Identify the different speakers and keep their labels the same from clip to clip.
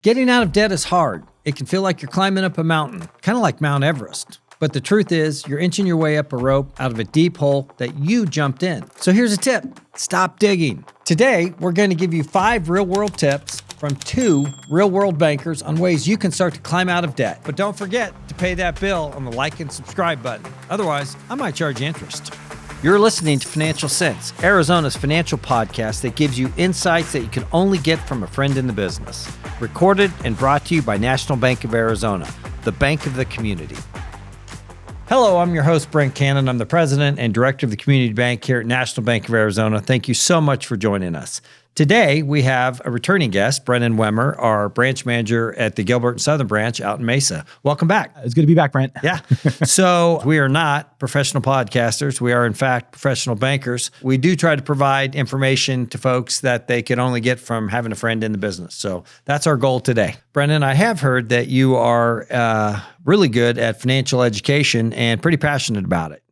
Speaker 1: Getting out of debt is hard. It can feel like you're climbing up a mountain, kind of like Mount Everest. But the truth is, you're inching your way up a rope out of a deep hole that you jumped in. So here's a tip: stop digging. Today, we're going to give you 5 real-world tips from 2 real-world bankers on ways you can start to climb out of debt. But don't forget to pay that bill on the like and subscribe button. Otherwise, I might charge you interest. You're listening to Financial Sense, Arizona's financial podcast that gives you insights that you can only get from a friend in the business. Recorded and brought to you by National Bank of Arizona, the bank of the community. Hello, I'm your host, Brent Cannon. I'm the president and director of the community bank here at National Bank of Arizona. Thank you so much for joining us. Today, we have a returning guest, Brennan Wemmer, our branch manager at the Gilbert and Southern branch out in Mesa. Welcome back.
Speaker 2: It's good to be back, Brent.
Speaker 1: Yeah. So we are not professional podcasters. We are, in fact, professional bankers. We do try to provide information to folks that they can only get from having a friend in the business. So that's our goal today. Brennan, I have heard that you are really good at financial education and pretty passionate about it.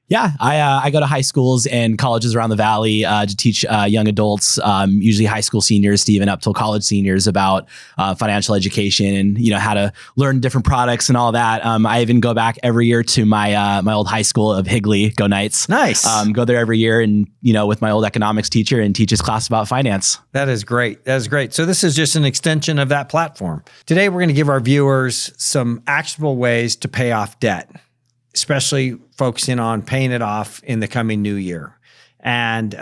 Speaker 2: Yeah, I go to high schools and colleges around the valley to teach young adults, usually high school seniors to even up till college seniors, about financial education and how to learn different products and all that. I even go back every year to my my old high school of Higley. Go Knights!
Speaker 1: Nice.
Speaker 2: Go there every year and with my old economics teacher and teach his class about finance.
Speaker 1: That is great. That is great. So this is just an extension of that platform. Today we're going to give our viewers some actionable ways to pay off debt, especially focusing on paying it off in the coming new year. And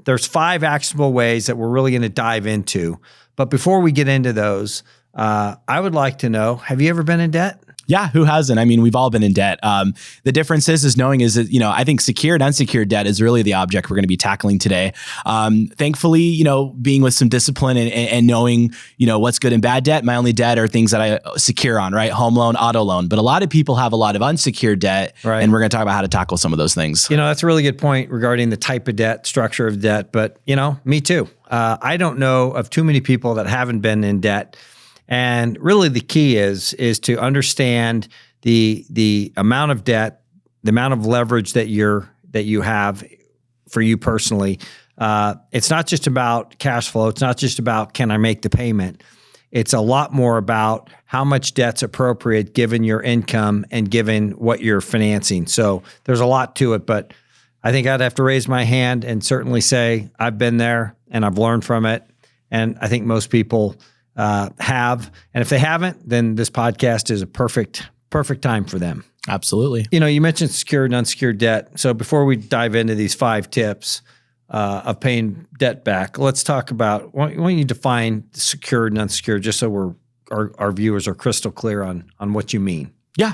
Speaker 1: there's 5 actionable ways that we're really going to dive into. But before we get into those, I would like to know, have you ever been in debt?
Speaker 2: Yeah, who hasn't? I mean, we've all been in debt. The difference is knowing is that, I think secured, unsecured debt is really the object we're going to be tackling today. Thankfully, being with some discipline and knowing, what's good and bad debt. My only debt are things that I secure on, right? Home loan, auto loan. But a lot of people have a lot of unsecured debt. Right. And we're going to talk about how to tackle some of those things.
Speaker 1: That's a really good point regarding the type of debt, structure of debt. But, me too. I don't know of too many people that haven't been in debt. And really the key is to understand the amount of debt, the amount of leverage that you have for you personally. It's not just about cash flow. It's not just about, can I make the payment? It's a lot more about how much debt's appropriate given your income and given what you're financing. So there's a lot to it, but I think I'd have to raise my hand and certainly say I've been there and I've learned from it. And I think most people have. And if they haven't, then this podcast is a perfect time for them.
Speaker 2: Absolutely.
Speaker 1: You mentioned secured and unsecured debt. So before we dive into these 5 tips of paying debt back, let's talk about, why don't you define secured and unsecured, just so our viewers are crystal clear on what you mean.
Speaker 2: Yeah.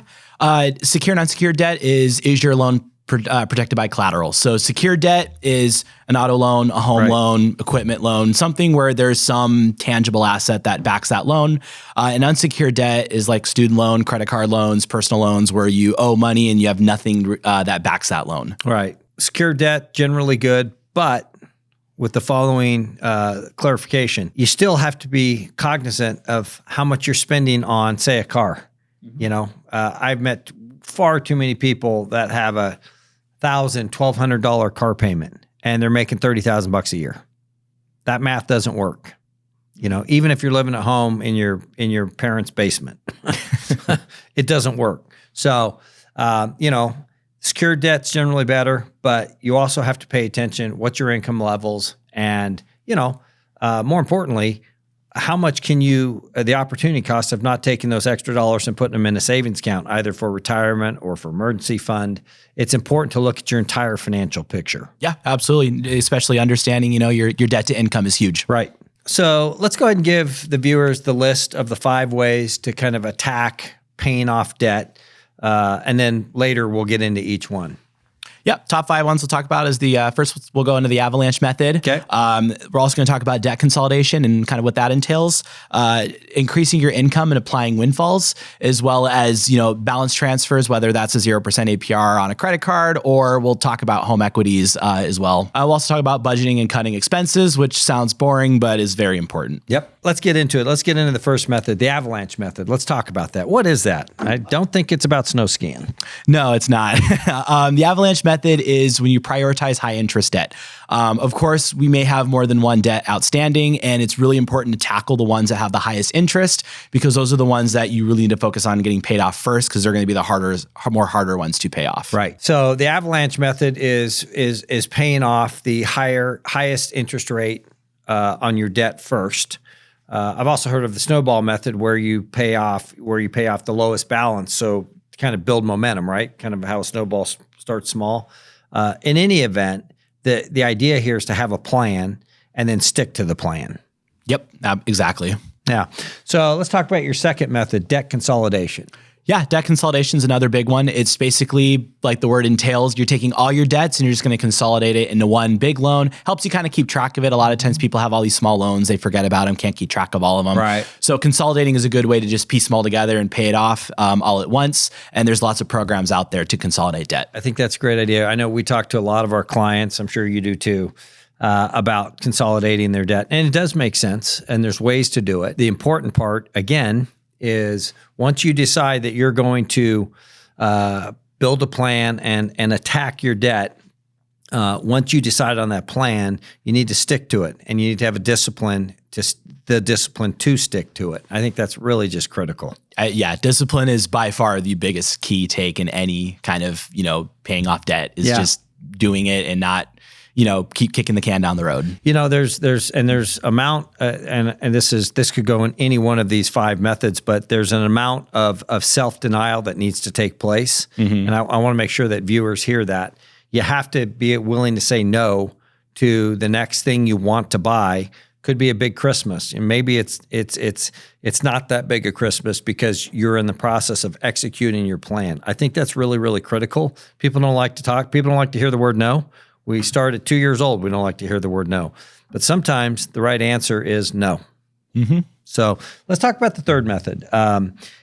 Speaker 2: Secured and unsecured debt is your loan protected by collateral. So secured debt is an auto loan, a home loan, equipment loan, something where there's some tangible asset that backs that loan. And unsecured debt is like student loan, credit card loans, personal loans, where you owe money and you have nothing that backs that loan.
Speaker 1: Right. Secured debt, generally good, but with the following clarification, you still have to be cognizant of how much you're spending on, say, a car. Mm-hmm. I've met far too many people that have a $1,000, $1,200 car payment, and they're making $30,000 a year. That math doesn't work. Even if you're living at home in your parents' basement, it doesn't work. So, secured debt's generally better, but you also have to pay attention what's your income levels, and more importantly, how much can the opportunity cost of not taking those extra dollars and putting them in a savings account, either for retirement or for emergency fund. It's important to look at your entire financial picture.
Speaker 2: Yeah, absolutely. Especially understanding, your debt to income is huge.
Speaker 1: Right. So let's go ahead and give the viewers the list of the 5 ways to kind of attack paying off debt. And then later we'll get into each one.
Speaker 2: Yep. Top 5 ones we'll talk about is the first, we'll go into the avalanche method.
Speaker 1: Okay.
Speaker 2: We're also going to talk about debt consolidation and kind of what that entails, increasing your income and applying windfalls, as well as, balance transfers, whether that's a 0% APR on a credit card, or we'll talk about home equities as well. We'll also talk about budgeting and cutting expenses, which sounds boring, but is very important.
Speaker 1: Yep. let's get into it. Let's get into the first method, the avalanche method. Let's talk about that. What is that? I don't think it's about snow skiing.
Speaker 2: No, it's not. The avalanche method is when you prioritize high interest debt. Of course, we may have more than one debt outstanding, and it's really important to tackle the ones that have the highest interest, because those are the ones that you really need to focus on getting paid off first, because they're going to be the harder ones to pay off.
Speaker 1: Right. So the avalanche method is paying off the highest interest rate on your debt first. I've also heard of the snowball method, where you pay off the lowest balance. So to kind of build momentum, right? Kind of how a snowball starts small. In any event, the idea here is to have a plan and then stick to the plan.
Speaker 2: Yep, exactly.
Speaker 1: Yeah. So let's talk about your second method, debt consolidation.
Speaker 2: Yeah, debt consolidation is another big one. It's basically, like the word entails, you're taking all your debts and you're just going to consolidate it into one big loan. Helps you kind of keep track of it. A lot of times people have all these small loans, they forget about them, can't keep track of all of them.
Speaker 1: Right.
Speaker 2: So consolidating is a good way to just piece them all together and pay it off all at once. And there's lots of programs out there to consolidate debt.
Speaker 1: I think that's a great idea. I know we talk to a lot of our clients, I'm sure you do too, about consolidating their debt. And it does make sense, and there's ways to do it. The important part, again, is once you decide that you're going to build a plan and attack your debt, once you decide on that plan, you need to stick to it, and you need to have a discipline, the discipline to stick to it. I think that's really just critical.
Speaker 2: Yeah, discipline is by far the biggest key take in any kind of, paying off debt, is just doing it and not, keep kicking the can down the road. There's amount, and this could go in any one of these 5 methods, but there's an amount of self-denial that needs to take place. Mm-hmm. And I want to make sure that viewers hear that. You have to be willing to say no to the next thing you want to buy. Could be a big Christmas, and maybe it's not that big a Christmas because you're in the process of executing your plan. I think that's really, really critical. People don't like to talk. People don't like to hear the word no. We start at 2 years old. We don't like to hear the word no. But sometimes the right answer is no. Mm-hmm. So let's talk about the third method,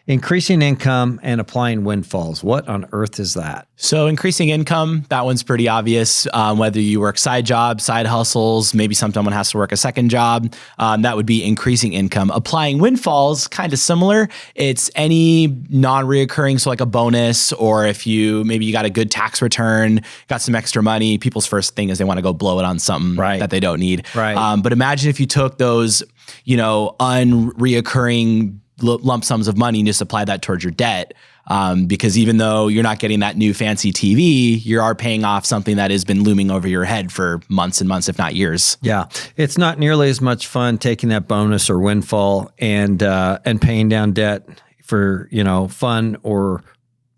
Speaker 2: increasing income and applying windfalls. What on earth is that? So increasing income, that one's pretty obvious. Whether you work side jobs, side hustles, maybe someone has to work a second job, that would be increasing income. Applying windfalls, kind of similar. It's any non-reoccurring, so like a bonus, or if you got a good tax return, got some extra money, people's first thing is they want to go blow it on something that they don't need.
Speaker 1: Right.
Speaker 2: But imagine if you took those, unreoccurring lump sums of money and just apply that towards your debt. Because even though you're not getting that new fancy TV, you are paying off something that has been looming over your head for months and months, if not years.
Speaker 1: Yeah. It's not nearly as much fun taking that bonus or windfall and paying down debt for, fun or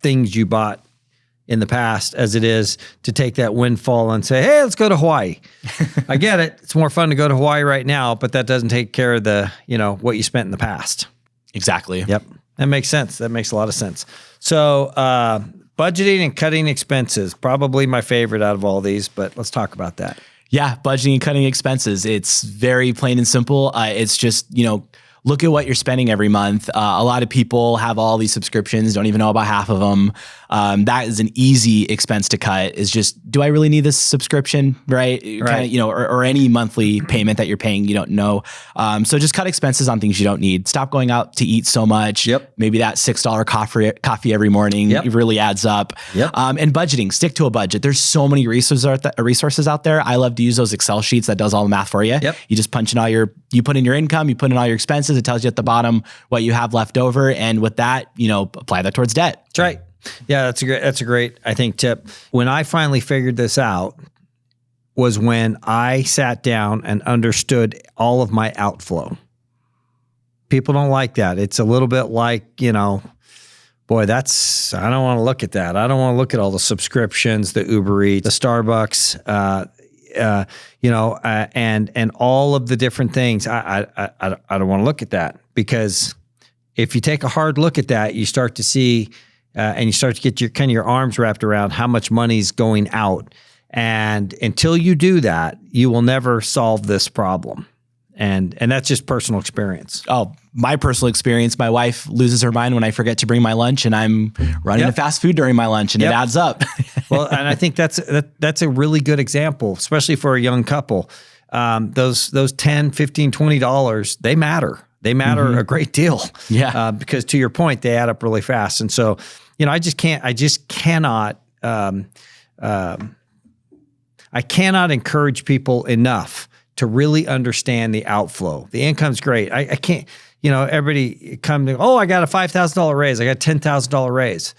Speaker 1: things you bought in the past as it is to take that windfall and say, hey, let's go to Hawaii. I get it. It's more fun to go to Hawaii right now, but that doesn't take care of the, what you spent in the past.
Speaker 2: Exactly.
Speaker 1: Yep. That makes sense. That makes a lot of sense. So budgeting and cutting expenses, probably my favorite out of all these, but let's talk about that.
Speaker 2: Yeah. Budgeting and cutting expenses. It's very plain and simple. It's just, look at what you're spending every month. A lot of people have all these subscriptions, don't even know about half of them. That is an easy expense to cut, is just, do I really need this subscription? Right. Kind of, or any monthly payment that you're paying, you don't know. So just cut expenses on things you don't need. Stop going out to eat so much.
Speaker 1: Yep.
Speaker 2: Maybe that $6 coffee every morning it really adds up.
Speaker 1: Yep.
Speaker 2: And budgeting, stick to a budget. There's so many resources out there. I love to use those Excel sheets that does all the math for you.
Speaker 1: Yep.
Speaker 2: You just punch in you put in your income, you put in all your expenses. It tells you at the bottom what you have left over. And with that, apply that towards debt.
Speaker 1: That's right. Yeah, that's a great, I think, tip. When I finally figured this out was when I sat down and understood all of my outflow. People don't like that. It's a little bit like, boy, I don't want to look at that. I don't want to look at all the subscriptions, the Uber Eats, the Starbucks, and all of the different things. I don't want to look at that, because if you take a hard look at that, you start to see, and you start to get your arms wrapped around how much money's going out. And until you do that, you will never solve this problem. And that's just personal experience.
Speaker 2: Oh, my personal experience, my wife loses her mind when I forget to bring my lunch, and I'm running to fast food during my lunch, and it adds up.
Speaker 1: Well, and I think that's a really good example, especially for a young couple. those 10, 15, $20, they matter. They matter a great deal.
Speaker 2: Yeah.
Speaker 1: Because to your point, they add up really fast. And so, I just cannot I cannot encourage people enough to really understand the outflow. The income's great. I can't, everybody come to, I got a $5,000 raise. I got a $10,000 raise.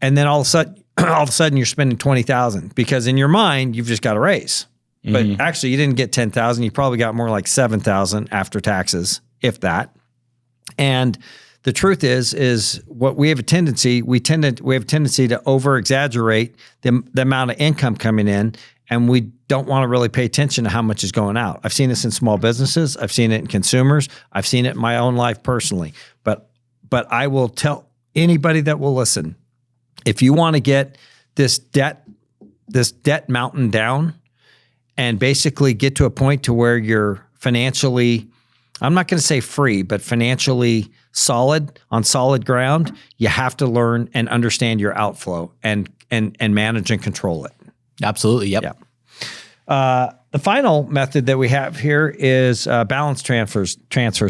Speaker 1: And then all of a sudden you're spending $20,000 because in your mind, you've just got a raise. But actually you didn't get $10,000. You probably got more like $7,000 after taxes, if that. And the truth is what we have a tendency, we have a tendency to over exaggerate the amount of income coming in, and we don't want to really pay attention to how much is going out. I've seen this in small businesses. I've seen it in consumers. I've seen it in my own life personally. But I will tell anybody that will listen, if you want to get this debt mountain down and basically get to a point to where you're financially, I'm not going to say free, but financially solid, on solid ground, you have to learn and understand your outflow and manage and control it.
Speaker 2: Absolutely. Yep.
Speaker 1: Yeah. The final method that we have here is balance transfers.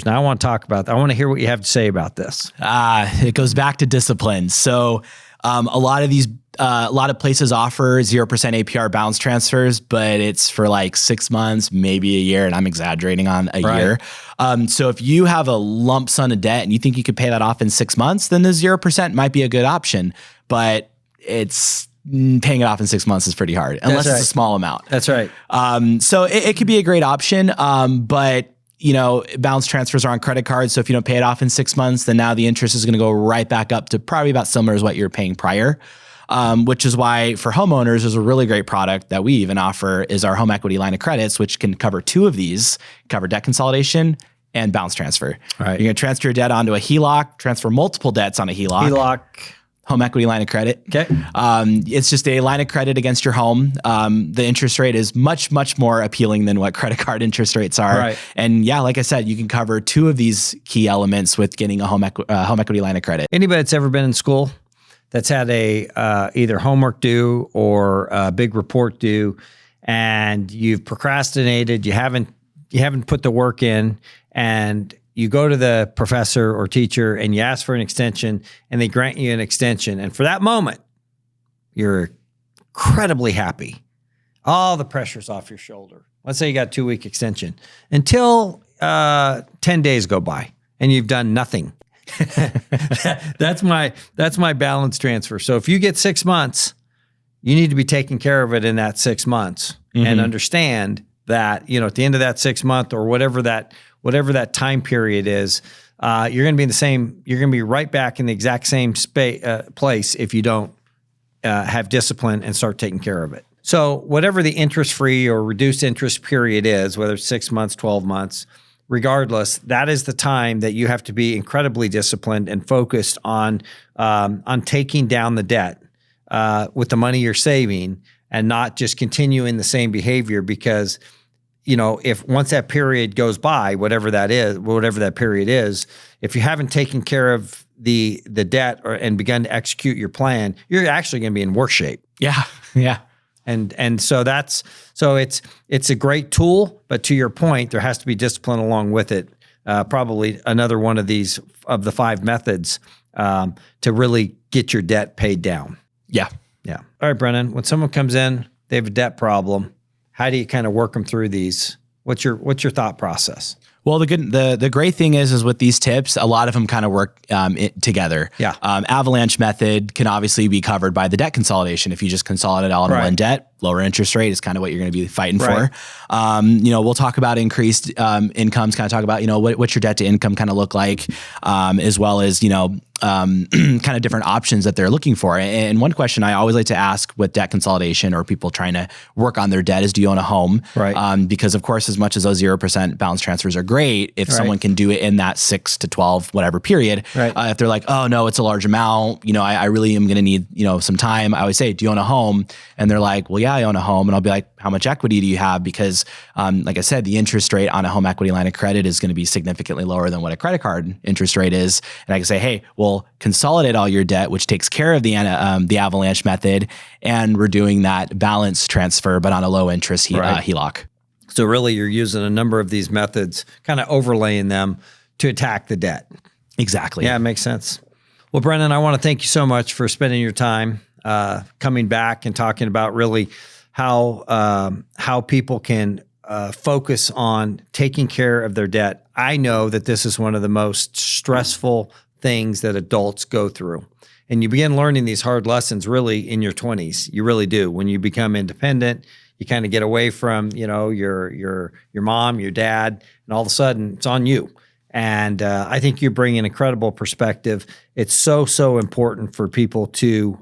Speaker 1: Now I want to talk about that. I want to hear what you have to say about this.
Speaker 2: It goes back to discipline. So a lot of places offer 0% APR balance transfers, but it's for like 6 months, maybe a year, and I'm exaggerating on a year. So if you have a lump sum of debt and you think you could pay that off in 6 months, then the 0% might be a good option, but it's paying it off in 6 months is pretty hard unless it's a small amount.
Speaker 1: That's right.
Speaker 2: So it could be a great option, but balance transfers are on credit cards. So if you don't pay it off in 6 months, then now the interest is going to go right back up to probably about similar as what you're paying prior. Which is why for homeowners, there's a really great product that we even offer is our home equity line of credits, which can cover two of these, cover debt consolidation and balance transfer.
Speaker 1: All right.
Speaker 2: You're going to transfer your debt onto a HELOC, transfer multiple debts on a HELOC. Home equity line of credit.
Speaker 1: Okay.
Speaker 2: It's just a line of credit against your home. The interest rate is much, much more appealing than what credit card interest rates are.
Speaker 1: Right.
Speaker 2: And yeah, like I said, you can cover two of these key elements with getting a home equity line of credit.
Speaker 1: Anybody that's ever been in school that's had a either homework due or a big report due, and you've procrastinated, you haven't put the work in, and you go to the professor or teacher and you ask for an extension and they grant you an extension. And for that moment, you're incredibly happy. All the pressure's off your shoulder. Let's say you got a 2-week extension until 10 days go by and you've done nothing. That's my balance transfer. So if you get 6 months, you need to be taking care of it in that 6 months and understand that, at the end of that 6 month or whatever that time period is, you're going to be right back in the exact same place if you don't have discipline and start taking care of it. So whatever the interest-free or reduced interest period is, whether it's 6 months, 12 months, regardless, that is the time that you have to be incredibly disciplined and focused on taking down the debt with the money you're saving and not just continuing the same behavior because if once that period goes by, whatever that period is, if you haven't taken care of the debt and begun to execute your plan, you're actually going to be in worse shape.
Speaker 2: Yeah. Yeah.
Speaker 1: And so it's a great tool, but to your point, there has to be discipline along with it. Probably another one of these of the 5 methods to really get your debt paid down.
Speaker 2: Yeah.
Speaker 1: Yeah. All right, Brennan, when someone comes in, they have a debt problem. How do you kind of work them through these? What's your thought process?
Speaker 2: Well, the great thing is with these tips, a lot of them kind of work together.
Speaker 1: Yeah.
Speaker 2: Avalanche method can obviously be covered by the debt consolidation. If you just consolidate all in one debt, lower interest rate is kind of what you're going to be fighting for. We'll talk about increased incomes, kind of talk about, what's your debt to income kind of look like, as well as, kind of different options that they're looking for. And one question I always like to ask with debt consolidation or people trying to work on their debt is, do you own a home?
Speaker 1: Right.
Speaker 2: Because of course, as much as those 0% balance transfers are great, if someone can do it in that 6 to 12, whatever period, if they're like, oh no, it's a large amount, I really am going to need, some time. I always say, do you own a home? And they're like, well, yeah, I own a home. And I'll be like, how much equity do you have? Because like I said, the interest rate on a home equity line of credit is going to be significantly lower than what a credit card interest rate is. And I can say, hey, well, consolidate all your debt, which takes care of the avalanche method, and we're doing that balance transfer, but on a low interest HELOC.
Speaker 1: So really, you're using a number of these methods, kind of overlaying them to attack the debt.
Speaker 2: Exactly.
Speaker 1: Yeah, it makes sense. Well, Brennan, I want to thank you so much for spending your time coming back and talking about really how people can focus on taking care of their debt. I know that this is one of the most stressful things that adults go through. And you begin learning these hard lessons really in your 20s. You really do. When you become independent, you kind of get away from, your mom, your dad, and all of a sudden it's on you. And I think you bring an incredible perspective. It's so important for people to,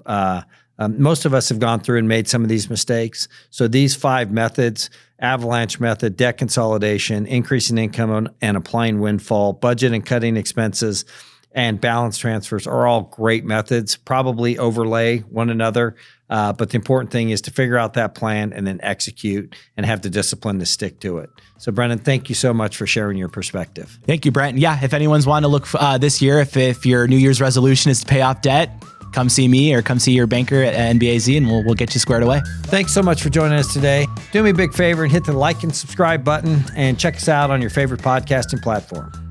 Speaker 1: most of us have gone through and made some of these mistakes. So these 5 methods, avalanche method, debt consolidation, increasing income and applying windfall, budget and cutting expenses, and balance transfers are all great methods, probably overlay one another. But the important thing is to figure out that plan and then execute and have the discipline to stick to it. So Brennan, thank you so much for sharing your perspective.
Speaker 2: Thank you, Brent. Yeah, if anyone's wanting to look this year, if your New Year's resolution is to pay off debt, come see me or come see your banker at NBAZ and we'll get you squared away.
Speaker 1: Thanks so much for joining us today. Do me a big favor and hit the like and subscribe button and check us out on your favorite podcasting platform.